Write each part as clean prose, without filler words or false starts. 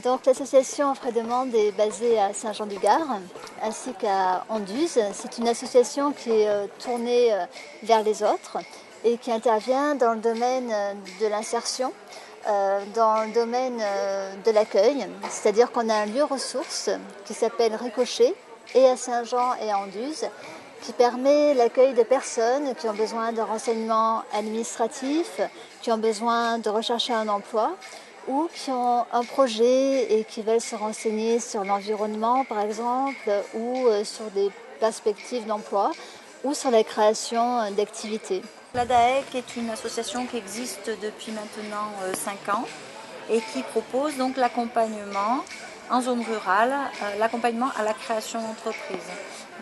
Donc l'association Frais Demande est basée à Saint-Jean-du-Gard ainsi qu'à Anduze. C'est une association qui est tournée vers les autres et qui intervient dans le domaine de l'insertion, dans le domaine de l'accueil. C'est-à-dire qu'on a un lieu ressource qui s'appelle Ricochet et à Saint-Jean et à Anduze, qui permet l'accueil de personnes qui ont besoin de renseignements administratifs, qui ont besoin de rechercher un emploi ou qui ont un projet et qui veulent se renseigner sur l'environnement par exemple, ou sur des perspectives d'emploi, ou sur la création d'activités. L'ADAEC est une association qui existe depuis maintenant 5 ans et qui propose donc l'accompagnement en zone rurale, l'accompagnement à la création d'entreprises.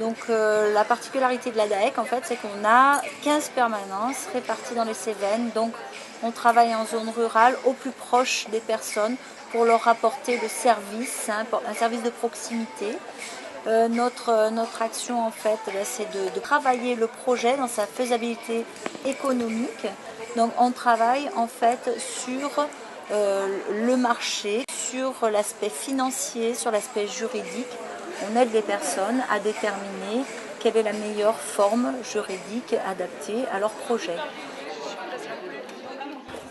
Donc la particularité de l'ADAEC en fait, c'est qu'on a 15 permanences réparties dans les Cévennes. Donc on travaille en zone rurale au plus proche des personnes pour leur apporter le service, un service de proximité. Notre action en fait, c'est de travailler le projet dans sa faisabilité économique. Donc on travaille en fait sur le marché, sur l'aspect financier, sur l'aspect juridique. On aide les personnes à déterminer quelle est la meilleure forme juridique adaptée à leur projet.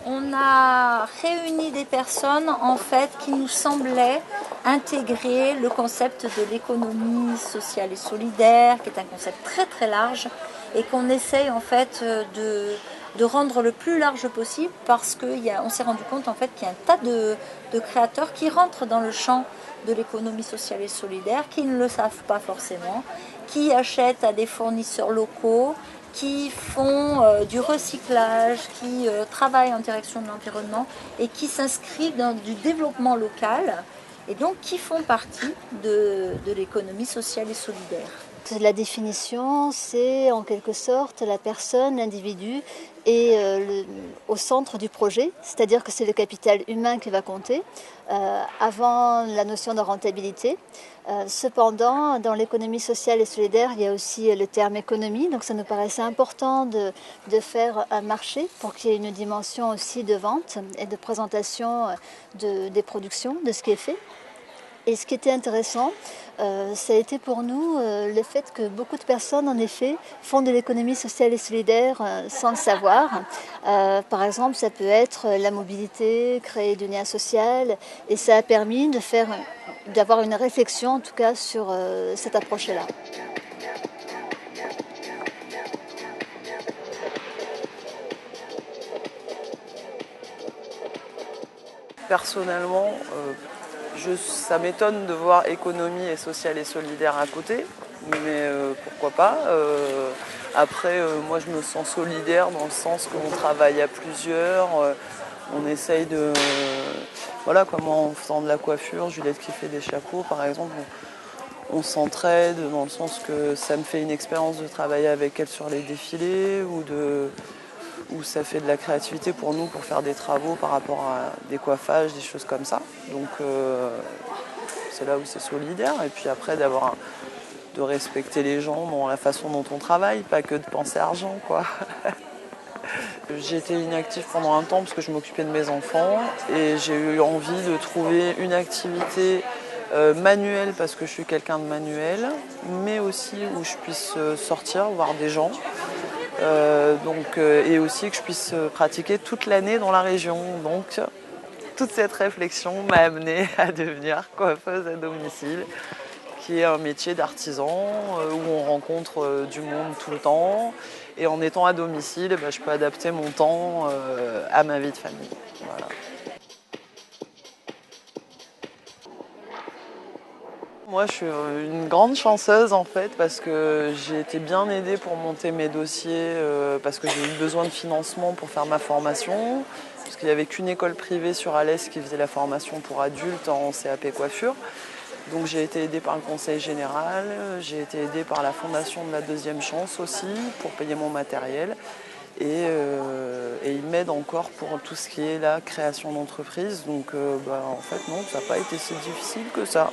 On a réuni des personnes en fait qui nous semblaient intégrer le concept de l'économie sociale et solidaire, qui est un concept très très large et qu'on essaye en fait de rendre le plus large possible parce qu'on s'est rendu compte en fait qu'il y a un tas de créateurs qui rentrent dans le champ de l'économie sociale et solidaire, qui ne le savent pas forcément, qui achètent à des fournisseurs locaux, qui font du recyclage, qui travaillent en direction de l'environnement et qui s'inscrivent dans du développement local et donc qui font partie de l'économie sociale et solidaire. La définition, c'est en quelque sorte la personne, l'individu est au centre du projet, c'est-à-dire que c'est le capital humain qui va compter, avant la notion de rentabilité. Cependant, dans l'économie sociale et solidaire, il y a aussi le terme économie, donc ça nous paraissait important de faire un marché pour qu'il y ait une dimension aussi de vente et de présentation des productions, de ce qui est fait. Et ce qui était intéressant, ça a été pour nous le fait que beaucoup de personnes, en effet, font de l'économie sociale et solidaire sans le savoir. Par exemple, ça peut être la mobilité, créer du lien social, et ça a permis d'avoir une réflexion, en tout cas, sur cette approche-là. Personnellement, ça m'étonne de voir économie et sociale et solidaire à côté, mais pourquoi pas. Après, moi je me sens solidaire dans le sens qu'on travaille à plusieurs, on essaye de... Voilà, comme en faisant de la coiffure, Juliette qui fait des chapeaux par exemple, on s'entraide dans le sens que ça me fait une expérience de travailler avec elle sur les défilés ou ça fait de la créativité pour nous pour faire des travaux par rapport à des coiffages, des choses comme ça. Donc c'est là où c'est solidaire. Et puis après de respecter les gens dans la façon dont on travaille, pas que de penser argent, quoi. J'ai été inactive pendant un temps parce que je m'occupais de mes enfants et j'ai eu envie de trouver une activité manuelle parce que je suis quelqu'un de manuel, mais aussi où je puisse sortir, voir des gens. Et aussi que je puisse pratiquer toute l'année dans la région. Donc toute cette réflexion m'a amenée à devenir coiffeuse à domicile, qui est un métier d'artisan où on rencontre du monde tout le temps. Et en étant à domicile, je peux adapter mon temps à ma vie de famille. Voilà. Moi, je suis une grande chanceuse en fait parce que j'ai été bien aidée pour monter mes dossiers parce que j'ai eu besoin de financement pour faire ma formation parce qu'il n'y avait qu'une école privée sur Alès qui faisait la formation pour adultes en CAP coiffure. Donc j'ai été aidée par le conseil général, j'ai été aidée par la fondation de la deuxième chance aussi pour payer mon matériel et ils m'aident encore pour tout ce qui est la création d'entreprise. Donc en fait non, ça n'a pas été si difficile que ça.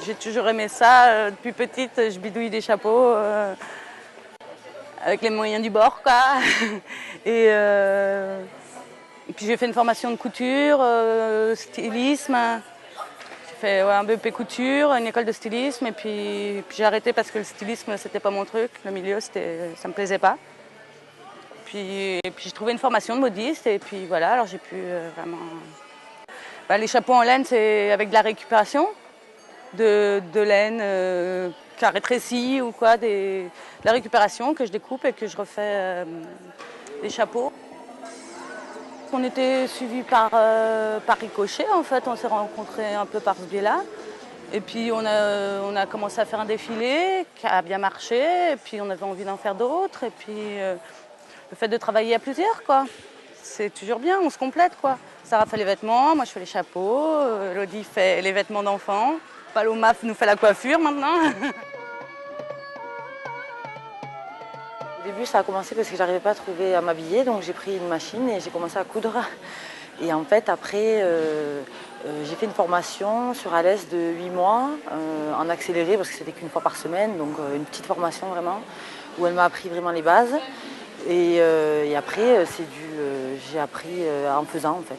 J'ai toujours aimé ça. Depuis petite, je bidouille des chapeaux avec les moyens du bord, quoi. Et Et puis j'ai fait une formation de couture, stylisme. J'ai fait un BEP couture, une école de stylisme et puis j'ai arrêté parce que le stylisme c'était pas mon truc, le milieu ça me plaisait pas. Et puis j'ai trouvé une formation de modiste et puis voilà, alors j'ai pu vraiment... les chapeaux en laine c'est avec de la récupération de laine qui a rétréci ou quoi, de la récupération que je découpe et que je refais des chapeaux. On était suivis par ricochet en fait, on s'est rencontrés un peu par ce biais-là. Et puis on a commencé à faire un défilé qui a bien marché, et puis on avait envie d'en faire d'autres. Et puis le fait de travailler à plusieurs, quoi, c'est toujours bien, on se complète, quoi. Sarah fait les vêtements, moi je fais les chapeaux, Lodi fait les vêtements d'enfants, Paloma nous fait la coiffure maintenant. Au début, ça a commencé parce que j'arrivais pas à m'habiller, donc j'ai pris une machine et j'ai commencé à coudre. Et en fait, après, j'ai fait une formation sur Alès de 8 mois, en accéléré, parce que c'était qu'une fois par semaine, donc une petite formation vraiment, où elle m'a appris vraiment les bases. Et après, j'ai appris en faisant, en fait.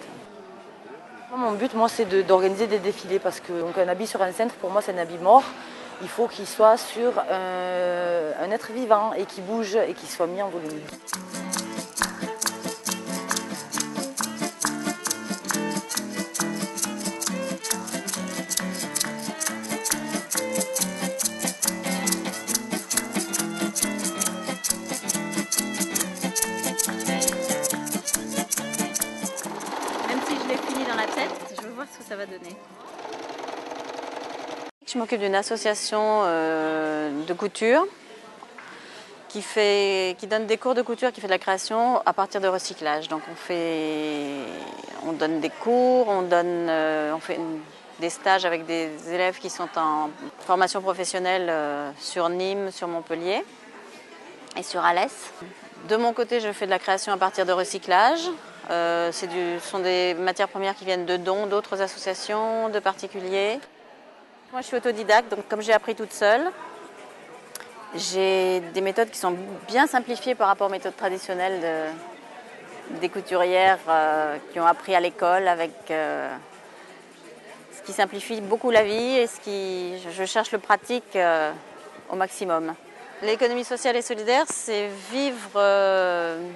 Mon but, moi, c'est d'organiser des défilés, parce qu'un habit sur un cintre, pour moi, c'est un habit mort. Il faut qu'il soit sur un être vivant et qui bouge et qui soit mis en volume. Même si je l'ai fini dans la tête, je veux voir ce que ça va donner. Je m'occupe d'une association de couture qui donne des cours de couture, qui fait de la création à partir de recyclage. Donc on donne des cours, on fait des stages avec des élèves qui sont en formation professionnelle sur Nîmes, sur Montpellier et sur Alès. De mon côté, je fais de la création à partir de recyclage. Ce sont des matières premières qui viennent de dons d'autres associations, de particuliers. Moi, je suis autodidacte, donc comme j'ai appris toute seule, j'ai des méthodes qui sont bien simplifiées par rapport aux méthodes traditionnelles des couturières qui ont appris à l'école, avec ce qui simplifie beaucoup la vie et je cherche le pratique au maximum. L'économie sociale et solidaire, c'est vivre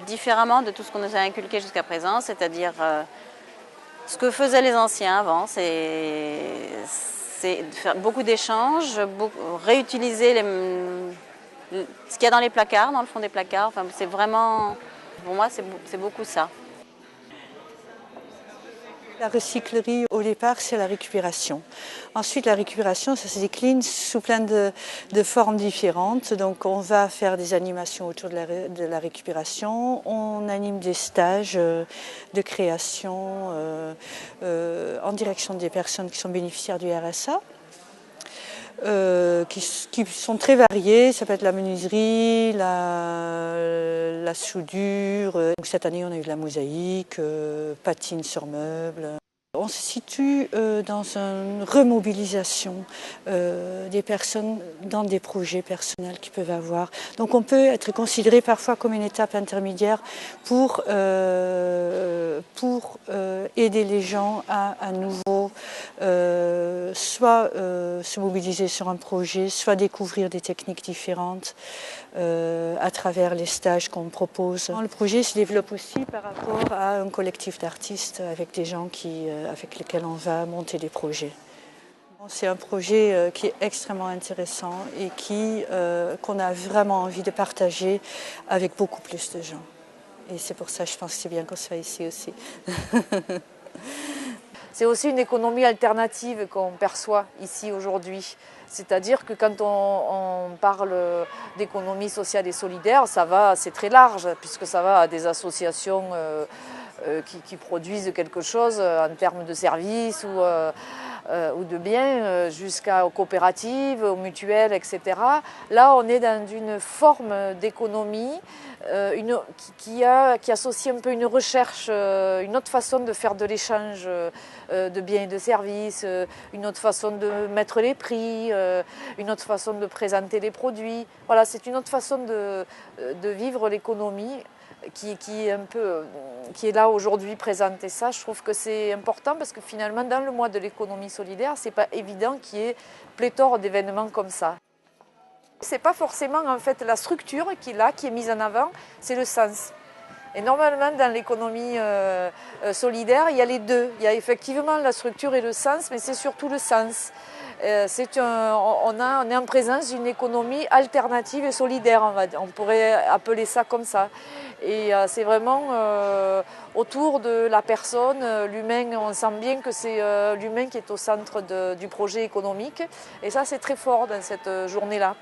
différemment de tout ce qu'on nous a inculqué jusqu'à présent, c'est-à-dire ce que faisaient les anciens avant, c'est faire beaucoup d'échanges, réutiliser ce qu'il y a dans les placards, dans le fond des placards. Enfin, c'est vraiment, pour moi, c'est beaucoup ça. La recyclerie, au départ, c'est la récupération. Ensuite, la récupération, ça se décline sous plein de formes différentes. Donc, on va faire des animations autour de la récupération. On anime des stages de création en direction des personnes qui sont bénéficiaires du RSA. Qui sont très variés. Ça peut être la menuiserie, la soudure. Donc cette année, on a eu de la mosaïque, patine sur meubles. On se situe dans une remobilisation des personnes dans des projets personnels qu'ils peuvent avoir. Donc on peut être considéré parfois comme une étape intermédiaire pour aider les gens à nouveau soit se mobiliser sur un projet, soit découvrir des techniques différentes à travers les stages qu'on propose. Le projet se développe aussi par rapport à un collectif d'artistes avec des gens avec lesquels on va monter des projets. C'est un projet qui est extrêmement intéressant et qu'on a vraiment envie de partager avec beaucoup plus de gens. Et c'est pour ça que je pense que c'est bien qu'on soit ici aussi. C'est aussi une économie alternative qu'on perçoit ici aujourd'hui. C'est-à-dire que quand on parle d'économie sociale et solidaire, c'est très large, puisque ça va à des associations qui produisent quelque chose en termes de services ou ou de biens jusqu'aux coopératives, aux mutuelles, etc. Là, on est dans une forme d'économie qui associe un peu une recherche, une autre façon de faire de l'échange de biens et de services, une autre façon de mettre les prix, une autre façon de présenter les produits. Voilà, c'est une autre façon de vivre l'économie qui est là aujourd'hui présente. Et ça, je trouve que c'est important parce que finalement, dans le mois de l'économie solidaire, c'est pas évident qu'il y ait pléthore d'événements comme ça. C'est pas forcément en fait la structure qui est mise en avant, c'est le sens. Et normalement, dans l'économie solidaire, il y a les deux. Il y a effectivement la structure et le sens, mais c'est surtout le sens. On est en présence d'une économie alternative et solidaire, on pourrait appeler ça comme ça. Et c'est vraiment autour de la personne, l'humain, on sent bien que c'est l'humain qui est au centre du projet économique. Et ça, c'est très fort dans cette journée-là.